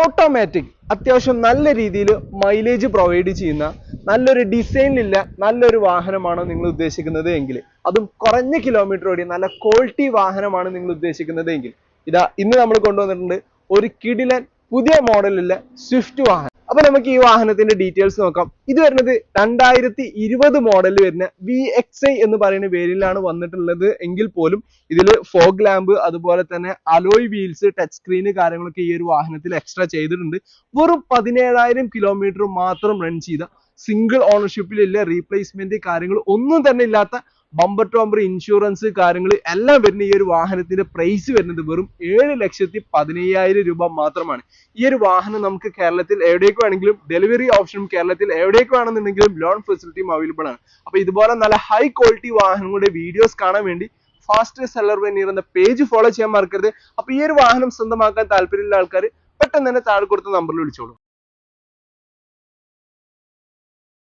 Automatic അത്യാവശ്യം നല്ല രീതിയിൽ മൈലേജ് പ്രൊവൈഡ് ചെയ്യുന്ന നല്ലൊരു ഡിസൈനിലുള്ള നല്ലൊരു വാഹനമാണോ നിങ്ങൾ ഉദ്ദേശിക്കുന്നത് എങ്കിൽ, അതും കുറഞ്ഞ കിലോമീറ്റർ ഓടി നല്ല ക്വാളിറ്റി വാഹനമാണ് നിങ്ങൾ ഉദ്ദേശിക്കുന്നത് എങ്കിൽ, ഇതാ ഇന്ന് നമ്മൾ കൊണ്ടുവന്നിട്ടുണ്ട് ഒരു കിടിലൻ പുതിയ മോഡലുള്ള സ്വിഫ്റ്റ് വാഹനം. അപ്പൊ നമുക്ക് ഈ വാഹനത്തിന്റെ ഡീറ്റെയിൽസ് നോക്കാം. ഇത് വരുന്നത് 2020 മോഡൽ വരുന്ന VXi എന്ന് പറയുന്ന വേരിയന്റിലാണ് വന്നിട്ടുള്ളത് എങ്കിൽ പോലും ഇതിൽ ഫോഗ് ലാമ്പ്, അതുപോലെ തന്നെ അലോയ് വീൽസ്, ടച്ച് സ്ക്രീന് കാര്യങ്ങളൊക്കെ ഈ ഒരു വാഹനത്തിൽ എക്സ്ട്രാ ചെയ്തിട്ടുണ്ട്. വെറും 17,000 കിലോമീറ്റർ മാത്രം റൺ ചെയ്ത, സിംഗിൾ ഓണർഷിപ്പിലുള്ള, റീപ്ലേസ്മെന്റ് കാര്യങ്ങൾ ഒന്നും തന്നെ ഇല്ലാത്ത, ബമ്പർ ടു ബമ്പർ ഇൻഷുറൻസ് കാര്യങ്ങൾ എല്ലാം വരുന്ന ഈ ഒരു വാഹനത്തിന്റെ പ്രൈസ് വരുന്നത് വെറും 7,15,000 രൂപ മാത്രമാണ്. ഈ ഒരു വാഹനം നമുക്ക് കേരളത്തിൽ എവിടേക്ക് വേണമെങ്കിലും ഡെലിവറി ഓപ്ഷനും കേരളത്തിൽ എവിടേക്ക് വേണമെന്നുണ്ടെങ്കിലും ലോൺ ഫെസിലിറ്റിയും അവൈലബിൾ ആണ്. അപ്പൊ ഇതുപോലെ നല്ല ഹൈ ക്വാളിറ്റി വാഹനങ്ങളുടെ വീഡിയോസ് കാണാൻ വേണ്ടി ഫാസ്റ്റ് സെല്ലർ വെനീർ എന്ന പേജ് ഫോളോ ചെയ്യാൻ മറക്കരുത്. അപ്പൊ ഈ ഒരു വാഹനം സ്വന്തമാക്കാൻ താല്പര്യമുള്ള ആൾക്കാർ പെട്ടെന്ന് തന്നെ താഴെ കൊടുത്ത നമ്പറിൽ വിളിച്ചോളൂ.